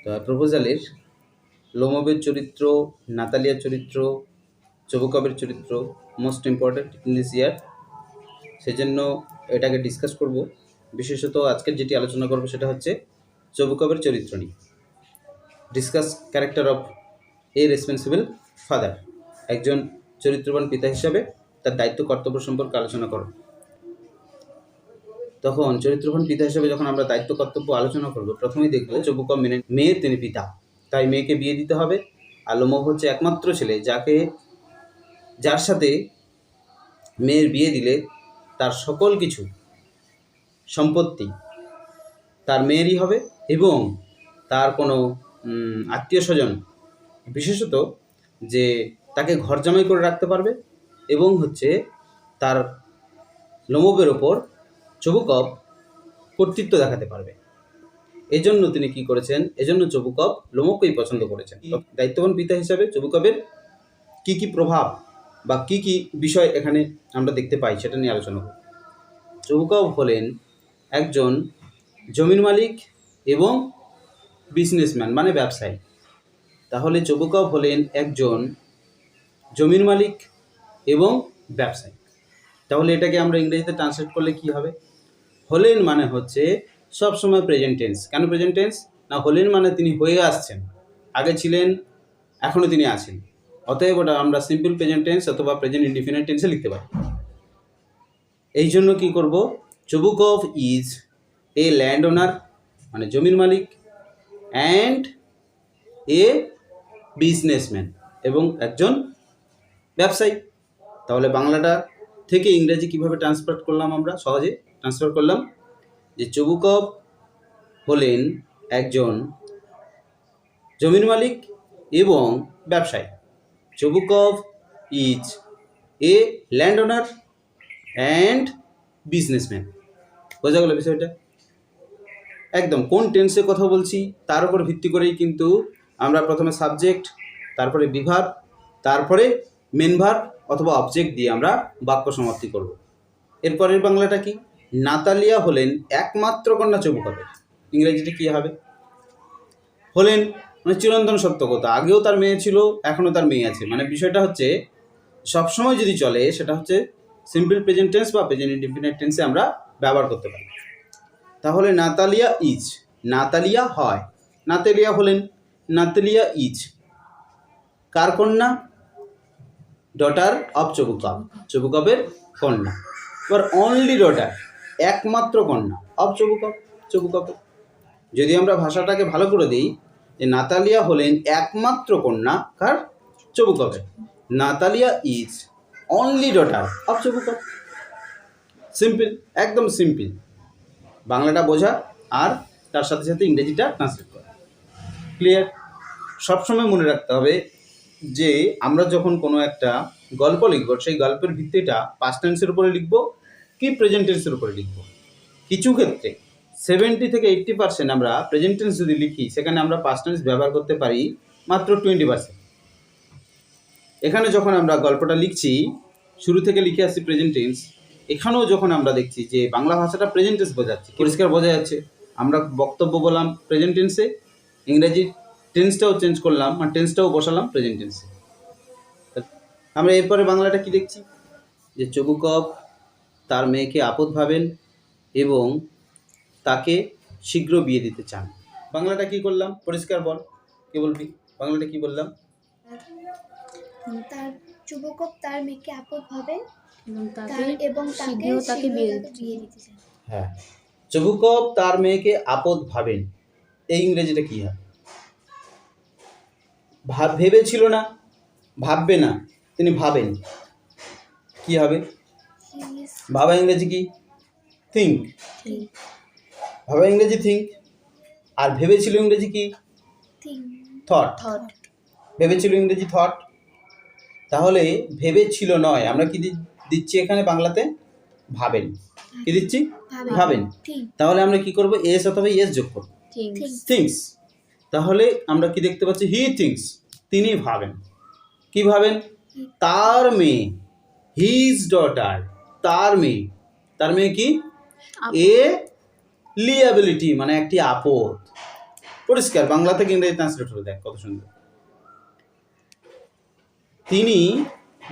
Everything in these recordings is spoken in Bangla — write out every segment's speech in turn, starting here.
তো প্রপোজালের লোমবের চরিত্র, নাতালিয়ার চরিত্র, চবুকবের চরিত্র মোস্ট ইম্পর্ট্যান্ট ইন দিস ইয়ার। সেজন্য এটাকে ডিসকাস করব। বিশেষত আজকের যেটি আলোচনা করব সেটা হচ্ছে চবুকবের চরিত্র নিয়ে। Discuss character of A responsible father. একজন চরিত্রবান পিতা হিসাবে তার দায়িত্ব কর্তব্য সম্পর্কে আলোচনা করব। তখন চরিত্রবান পিতা হিসেবে যখন আমরা দায়িত্ব কর্তব্য আলোচনা করব, প্রথমেই দেখবো চবুকব মেয়ের তিনি পিতা, তাই মেয়েকে বিয়ে দিতে হবে। আর লোমব হচ্ছে একমাত্র ছেলে যার সাথে মেয়ের বিয়ে দিলে তার সকল কিছু সম্পত্তি তার মেয়েরই হবে এবং তার কোনো আত্মীয় স্বজন বিশেষত যে তাকে ঘর জামাই করে রাখতে পারবে এবং হচ্ছে তার লোমবের ওপর চবুকব কর্তৃত্ব দেখাতে পারবে। এজন্য তিনি কি করেছেন, এজন্য চবুকব লোমবকেই পছন্দ করেছেন। দায়িত্ববান পিতা হিসাবে চবুকবের কি কি প্রভাব বা কি কি বিষয় এখানে আমরা দেখতে পাই সেটা নিয়ে আলোচনা করব। চবুকব হলেন একজন জমির মালিক এবং বিজনেসম্যান মানে ব্যবসায়ী। তাহলে চবুকব হলেন একজন জমির মালিক এবং ব্যবসায়ী। তাহলে এটাকে আমরা ইংরেজিতে ট্রান্সলেট করলে কি হবে? হলেন মানে হচ্ছে সবসময় প্রেজেন্ট টেন্স। কেন প্রেজেন্ট টেন্স? না, হলেন মানে তিনি হয়ে আসছেন, আগে ছিলেন, এখনও তিনি আছেন। অতএব ওটা আমরা সিম্পল প্রেজেন্ট টেন্স অথবা প্রেজেন্ট ইনডিফিনিট টেন্সে লিখতে পারি। এই জন্য কী করব, চবুকব ইজ এ ল্যান্ড ওনার মানে জমির মালিক অ্যান্ড এ বিজনেসম্যান এবং একজন ব্যবসায়ী। তাহলে বাংলাটা থেকে ইংরেজি কিভাবে ট্রান্সফার করলাম? আমরা সহজে ট্রান্সফার করলাম যে চবুকব হলেন একজন জমির মালিক এবং ব্যবসায়ী। Chubukov is a landowner and businessman. বোঝা গেল বিষয়টা? একদম কোন টেন্সে কথা বলছি তার উপর ভিত্তি করেই কিন্তু আমরা প্রথমে সাবজেক্ট, তারপরে বিভার, তারপরে মেন ভার্ব অথবা অবজেক্ট দিয়ে আমরা বাক্য সমাপ্তি করব। এরপরের বাংলাটা কি? নাতালিয়া হলেন একমাত্র কন্যা চবুকবের। ইংরেজিতে কী হবে? হলেন মানে চিরন্তন সত্য কথা, আগেও তার মেয়ে ছিল, এখনও তার মেয়ে আছে। মানে বিষয়টা হচ্ছে সবসময় যদি চলে সেটা হচ্ছে সিম্পল প্রেজেন্ট টেন্স বা প্রেজেন্ট ইনডিফিনিট টেন্সে আমরা ব্যবহার করতে পারি। তাহলে নাতালিয়া ইজ, নাতালিয়া হয়, নাতালিয়া হলেন, নাতালিয়া ইজ কার কন্যা? ডটার অফ চবুকব, চবুকবের কন্যা। এবার অনলি ডটার, একমাত্র কন্যা অফ চবুকবের। যদি আমরা ভাষাটাকে ভালো করে দিই যে নাতালিয়া হলেন একমাত্র কন্যা কার? চবুকবের। Natalia is only daughter of Chubukov. Simple, একদম সিম্পল। বাংলাটা বোঝা আর তার সাথে সাথে ইংরেজিটা ট্রান্সলেট করা। ক্লিয়ার? সবসময় মনে রাখতে হবে যে আমরা যখন কোনো একটা গল্প লিখব সেই গল্পের ভিত্তিটা পাস্ট টেন্সের উপরে লিখব কি প্রেজেন্ট টেন্সের উপরে লিখব। কিছু ক্ষেত্রে 70 থেকে 80% আমরা প্রেজেন্ট টেন্স যদি লিখি সেখানে আমরা পাস্ট টেন্স ব্যবহার করতে পারি মাত্র 20%। এখানে যখন আমরা গল্পটা লিখছি শুরু থেকে লিখে আসছি প্রেজেন্ট টেন্স, এখানেও যখন আমরা দেখছি যে বাংলা ভাষাটা প্রেজেন্ট টেন্স বোঝাচ্ছে, পরিষ্কার বোঝা যাচ্ছে, আমরা বক্তব্য বললাম প্রেজেন্ট টেন্সে, ইংরেজি টেন্সটাও চেঞ্জ করলাম মানে টেন্সটাও বসালাম প্রেজেন্ট টেন্সে। আমরা এরপরে বাংলাটা কি দেখছি যে চবুকব তার মেয়েকে আপদ ভাবেন এবং তাকে শীঘ্র বিয়ে দিতে চান। বাংলাটা কি করলাম? পরিষ্কার বল, কে বলবি? বাংলাটা কি বললাম? তার চবুকব তার মেয়েকে আপদ ভাবেন এবং তাকে বিয়ে দিতে চান। হ্যাঁ, চবুকব তার মেয়েকে আপদ ভাবেন, এই ইংরেজিটা কি হয়? ভেবেছিল না, ভাববে না, তিনি ভাবেন। কি হবে? ভাবা ইংরেজি কি? থিঙ্ক। ভাবা ইংরেজি থিঙ্ক। আর ভেবেছিল ইংরেজি কি? থট। ভেবেছিল ইংরেজি থট। তাহলে ভেবেছিল নয়, আমরা কি দিচ্ছি এখানে বাংলাতে? ভাবেন। কি দিচ্ছি? ভাবেন। তাহলে আমরা কি করব? এস অথবা ইয়েস যোগ করব, থিংস। তাহলে আমরা কি দেখতে পাচ্ছি? হি থিংস, তিনি ভাবেন। কি ভাবেন? তার মেয়ে, হিজ ডটার, তার মেয়ে। তার মেয়ে কি? এ লিয়াবিলিটি মানে একটি আপদ। পরিষ্কার বাংলা থেকে ইংরেজি ট্রান্সলেট করে দেখ কত সুন্দর। তিনি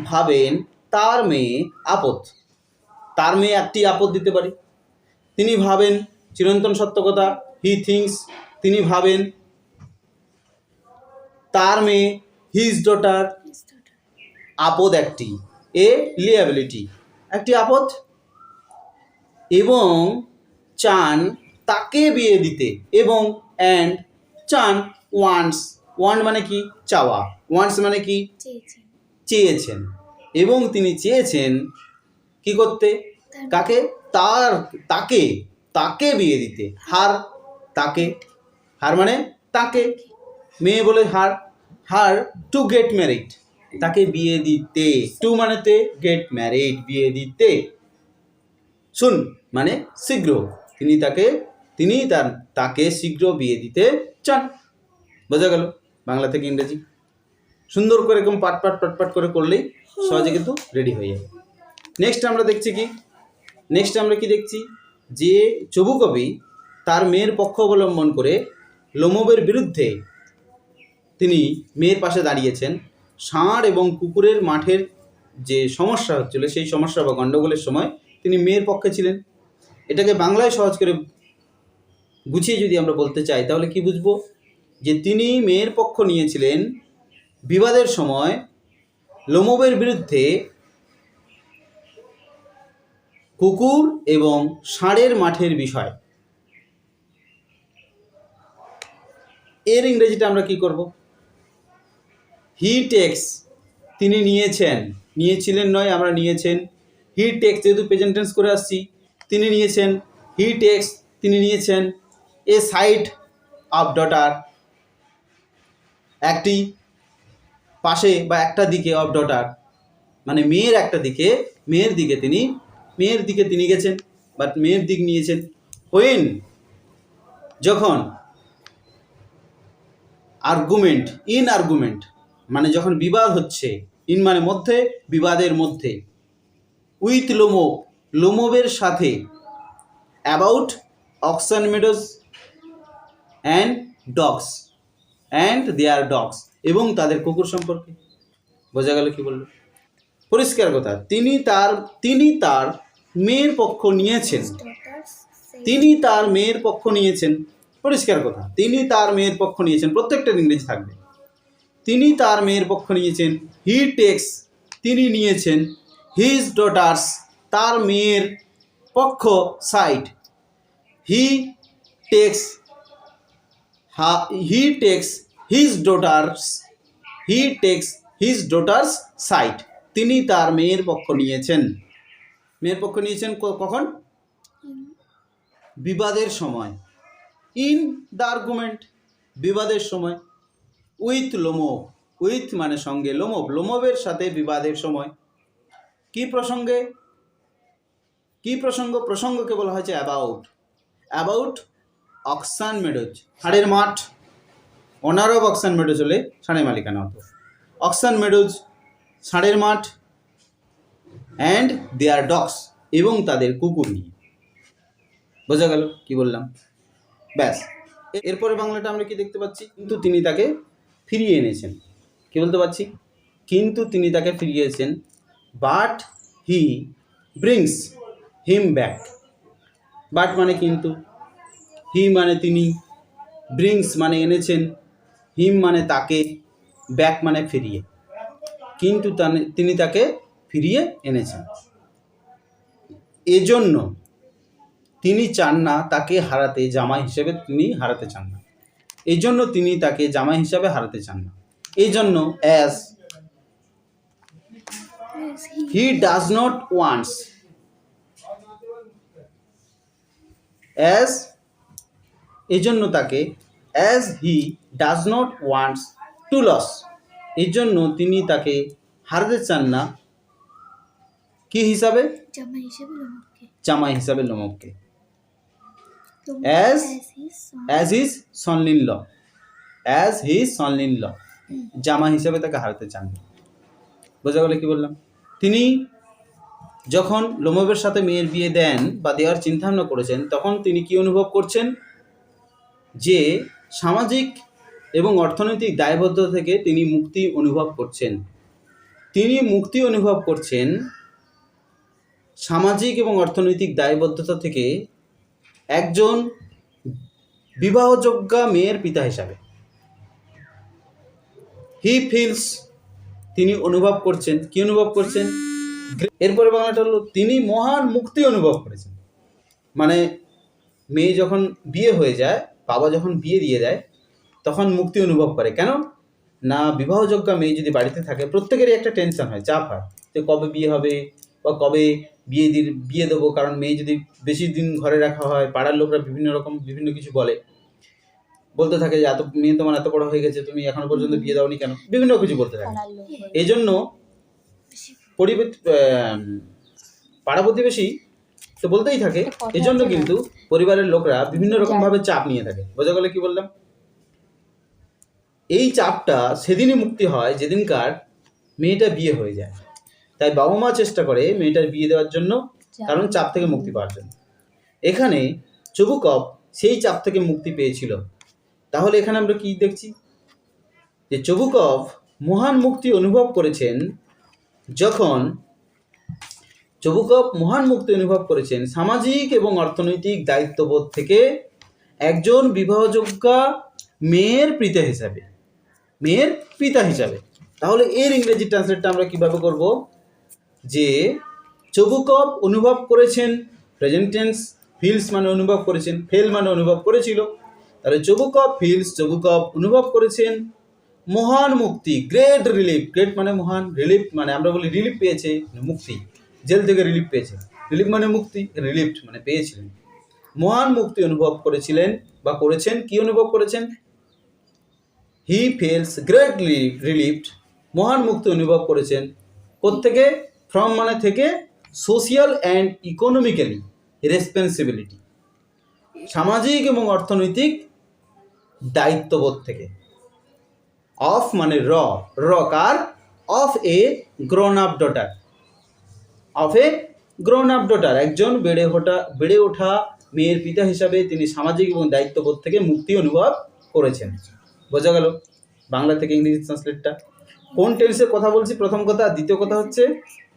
ভাবেন তার মেয়ে আপদ, তার মেয়ে একটি আপদ দিতে পারি। তিনি ভাবেন চিরন্তন সত্য কথা, হি থিংস, তিনি ভাবেন তার মেয়ে, হিজ ডটার, আপদ একটি, এ লিয়াবিলিটি, একটি আপদ, এবং চান তাকে বিয়ে দিতে, এবং অ্যান্ড চান ওয়ান্টস, ওয়ান্ট মানে কি চাওয়া, ওয়ান্টস মানে কি চেয়েছেন চেয়েছেন, এবং তিনি চেয়েছেন কি করতে, কাকে, তাকে তাকে বিয়ে দিতে, হার, তাকে, হার মানে তাকে, মেয়ে বলে হার, হার টু গেট ম্যারিড, তাকে বিয়ে দিতে, টু মানেতে গেট ম্যারিড, বিয়ে দিতে, শুন মানে শীঘ্র, তিনি তাকে শীঘ্র বিয়ে দিতে চান। বোঝা গেল বাংলা থেকে ইংরেজি। সুন্দর করে এরকম পাট করে করলেই সহজে কিন্তু রেডি হয়ে যাবে। নেক্সট আমরা দেখছি কি, যে চবু কবি তার মেয়ের পক্ষ অবলম্বন করে লোমবের বিরুদ্ধে তিনি মেয়ের পাশে দাঁড়িয়েছেন। ষাঁড় এবং কুকুরের মাঠের যে সমস্যা হচ্ছিল সেই সমস্যা বা গণ্ডগোলের সময় তিনি মেয়ের পক্ষে ছিলেন। এটাকে বাংলায় সহজ করে গুছিয়ে যদি আমরা বলতে চাই তাহলে কি বুঝবো, যে তিনি মেয়ের পক্ষ নিয়েছিলেন বিবাদের সময় লোমবের বিরুদ্ধে কুকুর এবং ষাঁড়ের মাঠের বিষয়। এর ইংরেজিটা আমরা কি করব, হি টেক্স, তিনি নিয়েছিলেন নয়, আমরা নিয়েছেন, হি টেক্স যেহেতু প্রেজেন্ট টেন্স করে আসছি, তিনি নিয়েছেন, হি টেক্স তিনি নিয়েছেন, এ সাইড অফ ডটার, একটি পাশে বা একটা দিকে, অফ ডটার মানে মেয়ের একটা দিকে, মেয়ের দিকে তিনি গেছেন, বাট মেয়ের দিক নিয়েছেন। হোয়েন যখন, আর্গুমেন্ট মানে যখন বিবাদ হচ্ছে, ইন মানে মধ্যে, বিবাদের মধ্যে, উইথ লোমবের সাথে, about oxen meadows and dogs and their dogs, এবং তাদের কুকুর সম্পর্কে। বোঝা গেল কি বললো, পরিষ্কার কথা। তিনি তার মেয়ের পক্ষ নিয়েছেন, পরিষ্কার কথা, তিনি তার মেয়ের পক্ষ নিয়েছেন, প্রত্যেকটা ইংরেজি থাকবে। তিনি তার মেয়ের পক্ষ নিয়েছেন, হি টেক্স তিনি নিয়েছেন, হিজ ডটার্স তার মেয়ের পক্ষ, side, he takes his daughters side, তিনি তার মেয়ের পক্ষ নিয়েছেন। কখন, বিবাদের সময়, ইন দ্য আর্গুমেন্ট বিবাদের সময়, উইথ মানে সঙ্গে, লোমবের সাথে বিবাদের সময়। কি প্রসঙ্গকে বলা হয়েছে অ্যাবাউট অক্সান মেডোজ, ষাঁড়ের মাঠ, অনার অফ অক্সান মেডোজ হলে ষাঁড়ের মালিকানা হতো, অক্সান মেডোজ ষাঁড়ের মাঠ, অ্যান্ড দেয়ার ডগস এবং তাদের কুকুর নিয়ে। বোঝা গেল কি বললাম, ব্যাস। এরপরে বাংলাটা আমরা কি দেখতে পাচ্ছি, কিন্তু তিনি তাকে ফিরিয়ে এনেছেন। কি বলতে পারছি, কিন্তু তিনি তাকে ফিরিয়েছেন, but he brings him back, but মানে কিন্তু, হি মানে তিনি, ব্রিংস মানে এনেছেন, হিম মানে তাকে, ব্যাক মানে ফিরিয়ে, কিন্তু তিনি তাকে ফিরিয়ে এনেছেন। এজন্য তিনি চান না তাকে হারাতে, জামাই হিসেবে তিনি হারাতে চান না, এই জন্য তিনি তাকে জামাই হিসাবে হারাতে চান না। এই জন্য as he does not wants, এই জন্য তাকে, as he does not wants to lose, এই জন্য তিনি তাকে হারাতে চান না, কি হিসাবে, জামাই হিসাবে লোমবকে, as his son-in-law, জামা হিসাবে তাকে হারাতে চান। বোঝা গেল কি বললাম, তিনি যখন লোমবের সাথে মেয়ের বিয়ে দেন বা দেওয়ার চিন্তা ভাবনা করেছেন, তখন তিনি কি অনুভব করছেন, যে সামাজিক এবং অর্থনৈতিক দায়বদ্ধতা থেকে তিনি মুক্তি অনুভব করছেন। তিনি মুক্তি অনুভব করছেন সামাজিক এবং অর্থনৈতিক দায়বদ্ধতা থেকে একজন বিবাহযোগ্যা মেয়ের পিতা হিসাবে। হি ফিলস, তিনি অনুভব করছেন। কি অনুভব করছেন? এরপরে বাংলাটা হলো তিনি মহান মুক্তি অনুভব করেছেন। মানে মেয়ে যখন বিয়ে হয়ে যায়, বাবা যখন বিয়ে দিয়ে দেয়, তখন মুক্তি অনুভব করে। কেন না, বিবাহযোগ্যা মেয়ে যদি বাড়িতে থাকে প্রত্যেকেরই একটা টেনশন হয়, চাপ হয় যে কবে বিয়ে হবে বা কবে বিয়ে দেবো। কারণ মেয়ে যদি বেশি দিন ঘরে রাখা হয়, পাড়ার লোকরা বিভিন্ন কিছু বলতে থাকে যে মেয়ে তোমার এত বড় হয়ে গেছে, তুমি এখনো পর্যন্ত বিয়ে দাওনি কেন, বিভিন্ন কিছু বলতে থাকে। এই জন্য পাড়া প্রতিবেশী তো বলতেই থাকে। এই জন্য কিন্তু পরিবারের লোকরা বিভিন্ন রকম ভাবে চাপ নিয়ে থাকে। বোঝা গেল কি বললাম? এই চাপটা সেদিনই মুক্তি হয় যেদিনকার মেয়েটা বিয়ে হয়ে যায়। তাই বাবা মা চেষ্টা করে মেয়েটার বিয়ে দেওয়ার জন্য, কারণ চাপ থেকে মুক্তি পাওয়ার জন্য। এখানে চবুকভ সেই চাপ থেকে মুক্তি পেয়েছিল। তাহলে এখানে আমরা কি দেখছি? যে চবুকভ মহান মুক্তি অনুভব করেছেন যখন সামাজিক এবং অর্থনৈতিক দায়িত্ববোধ থেকে একজন বিবাহযোগ্যা মেয়ের পিতা হিসাবে। তাহলে এর ইংরেজি ট্রান্সলেটটা আমরা কিভাবে করব? যে চবুকভ অনুভব করেছেন, প্রেজেন্ট টেন্স, ফিলস মানে অনুভব করেছেন, ফেল মানে অনুভব করেছিল। তাহলে চবুকভ ফিলস, চবুকভ অনুভব করেছেন মহান মুক্তি, গ্রেট রিলিফ। গ্রেট মানে মহান, রিলিফ মানে আমরা বলি রিলিফ পেয়েছে, মুক্তি, জেল থেকে রিলিফ পেয়েছে। রিলিফ মানে মুক্তি, রিলিফ মানে পেয়েছিলেন। মহান মুক্তি অনুভব করেছিলেন বা করেছেন। কি অনুভব করেছেন? হি ফিলস গ্রেটলি রিলিফড, মহান মুক্তি অনুভব করেছেন। কোত্থেকে? ফ্রম মানে থেকে, সোশিয়াল অ্যান্ড ইকোনমিক্যালি রেসপন্সিবিলিটি, সামাজিক এবং অর্থনৈতিক দায়িত্ববোধ থেকে। অফ মানে কার? Of a grown up daughter, একজন বেড়ে ওঠা মেয়ের পিতা হিসাবে তিনি সামাজিক এবং দায়িত্ববোধ থেকে মুক্তি অনুভব করেছেন। বোঝা গেল বাংলা থেকে ইংরেজি ট্রান্সলেটটা? কোন টেন্সের কথা বলছি প্রথম কথা, দ্বিতীয় কথা হচ্ছে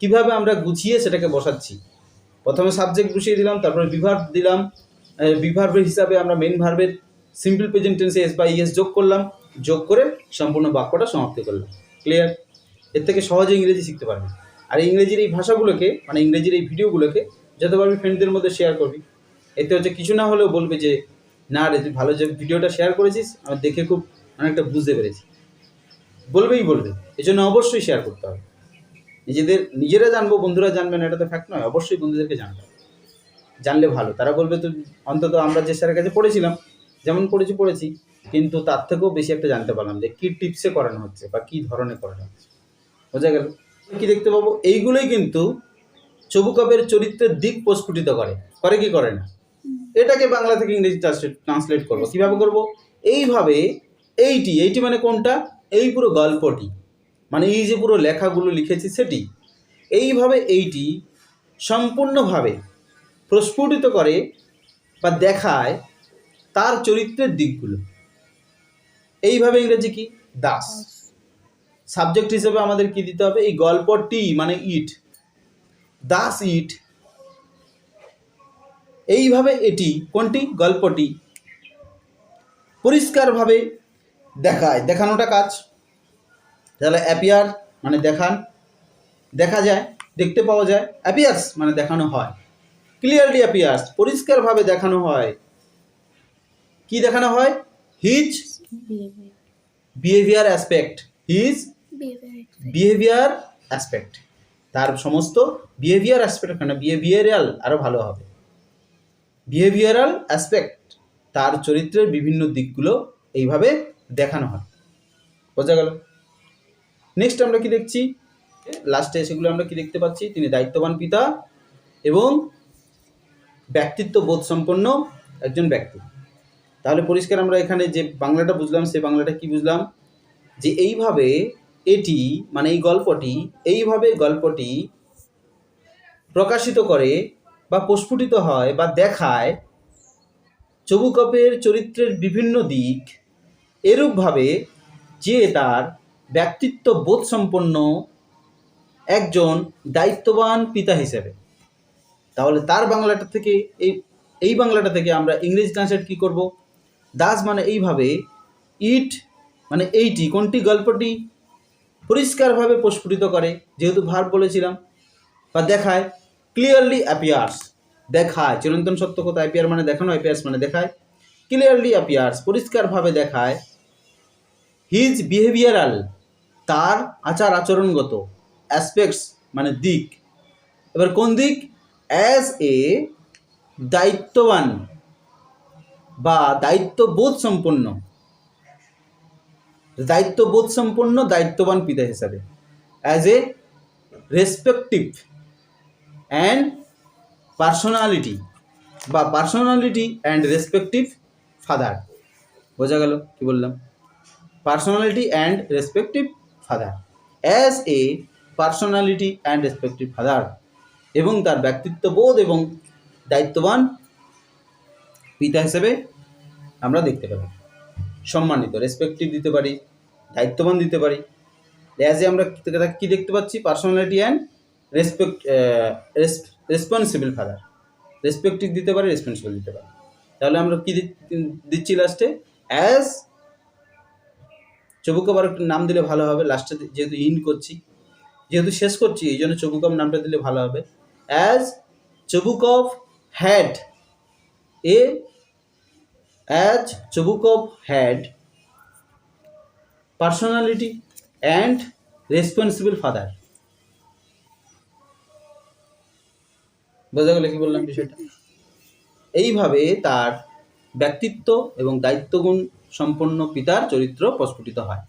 কিভাবে আমরা গুছিয়ে সেটাকে বসাচ্ছি। প্রথমে সাবজেক্ট বসিয়ে দিলাম, তারপরে বিভার্ব দিলাম, বিভার্বের হিসাবে আমরা মেইন ভার্বের সিম্পল প্রেজেন্ট টেন্সে এস বা ইএস যোগ করলাম, যোগ করে সম্পূর্ণ বাক্যটা সমাপ্তি করলাম। ক্লিয়ার? এর থেকে সহজে ইংরেজি শিখতে পারবে। আর ইংরেজির এই ভাষাগুলোকে, মানে ইংরেজির এই ভিডিওগুলোকে যত পারবি ফ্রেন্ডদের মধ্যে শেয়ার করবি। এতে হচ্ছে কিছু না হলেও বলবে যে না রে, তুই ভালো যে ভিডিওটা শেয়ার করেছিস, আমি দেখে খুব অনেকটা বুঝতে পেরেছি। বলবে। এই জন্য অবশ্যই শেয়ার করতে হবে। নিজেরা জানবো, বন্ধুরা জানবেন, এটা তো ফ্যাক্ট নয়। অবশ্যই বন্ধুদেরকে জানলে ভালো। তারা বলবে তো অন্তত আমরা যে স্যারের কাছে পড়েছিলাম, যেমন পড়েছি, কিন্তু তার থেকেও বেশি একটা জানতে পারলাম যে কী টিপসে করানো হচ্ছে বা কী ধরনের করানো হচ্ছে। বোঝা গেল? কি দেখতে পাবো? এইগুলোই কিন্তু চবুকভের চরিত্রের দিক প্রস্ফুটিত করে কি করে না। এটাকে বাংলা থেকে ইংরেজি ট্রান্সলেট করবো। কিভাবে করব? এইভাবে এইটি মানে কোনটা? এই পুরো গল্পটি, মানে এই যে পুরো লেখাগুলো লিখেছি সেটি, এইভাবে এইটি সম্পূর্ণভাবে প্রস্ফুটিত করে বা দেখায় তার চরিত্রের দিকগুলো। এইভাবে ইংরেজি কি? দাস। সাবজেক্ট হিসেবে আমাদের কি দিতে হবে? এই গল্পটি মানে ইট, দাস ইট। এইভাবে এটি, কোনটি? গল্পটি পরিষ্কারভাবে দেখানোটা কাজ। তাহলে অ্যাপিয়ার মানে দেখা যায়, দেখতে পাওয়া যায়। অ্যাপিয়ার্স মানে দেখানো হয়। ক্লিয়ারলি অ্যাপিয়ার্স, পরিষ্কারভাবে দেখানো হয়। কি দেখানো হয়? হিজ বিহেভিয়ার অ্যাসপেক্ট, তার সমস্ত বিহেভিয়ার অ্যাসপেক্ট, বিহেভিয়ারাল আরও ভালো হবে। বিহেভিয়ারাল অ্যাসপেক্ট, তার চরিত্রের বিভিন্ন দিকগুলো এইভাবে দেখানো হয়। বোঝা গেল? নেক্সট আমরা কি দেখছি? লাস্টে সেগুলো আমরা কি দেখতে পাচ্ছি? তিনি দায়িত্ববান পিতা এবং ব্যক্তিত্ব বোধ সম্পন্ন একজন ব্যক্তি। তাহলে পরিষ্কার আমরা এখানে যে বাংলাটা বুঝলাম, সেই বাংলাটা কি বুঝলাম? যে এইভাবে এটি মানে এই গল্পটি প্রকাশিত করে বা প্রস্ফুটিত হয় বা দেখায় চবুকভের চরিত্রের বিভিন্ন দিক এরূপভাবে যে তার ব্যক্তিত্ব বোধ সম্পন্ন একজন দায়িত্ববান পিতা হিসেবে, তাহলে তার বাংলাটা থেকে এই বাংলাটা থেকে আমরা ইংরেজি ট্রান্সলেট কী করব? দাস মানে এইভাবে, ইট মানে এইটি কোনটি গল্পটি পরিষ্কারভাবে প্রস্ফুটিত করে, যেহেতু ভার্ব বলেছিলাম, বা দেখায়, ক্লিয়ারলি অ্যাপিয়ার্স, দেখায়, চিরন্তন সত্য কথা, অ্যাপিয়ার মানে দেখানো, অ্যাপিয়ার্স মানে দেখায়, ক্লিয়ারলি অ্যাপিয়ার্স পরিষ্কারভাবে দেখায়, হিজ বিহেভিয়ারাল তার আচার আচরণগত, অ্যাসপেক্টস মানে দিক, এবার কোন দিক? অ্যাজ এ দায়িত্ববান বা দায়িত্ববোধ সম্পন্ন, দায়িত্ববান পিতা হিসাবে, as a respective and personality and respective father. বোঝা গেল কি বললাম? Personality and respective father, as a personality and respective father, এবং তার ব্যক্তিত্ববোধ এবং দায়িত্ববান পিতা হিসেবে আমরা দেখতে পারি। সম্মানিত, রেসপেক্টিভ দিতে পারি, দায়িত্ববান দিতে পারি। অ্যাজ এ আমরা কী দেখতে পাচ্ছি? Personality and responsible father. Respective দিতে পারি, রেসপন্সিবল দিতে পারি। তাহলে আমরা কী দিচ্ছি লাস্টে? অ্যাজ, চবুকবার একটু নাম দিলে ভালো হবে লাস্টে, যেহেতু যেহেতু শেষ করছি এই জন্য চবুকব নামটা দিলে ভালো হবে। As Chubukov had personality and responsible father. বোঝা গেল কি বললাম বিষয়টা? এইভাবে তার ব্যক্তিত্ব এবং দায়িত্বগুণ সম্পন্ন পিতার চরিত্র প্রস্ফুটিত হয়।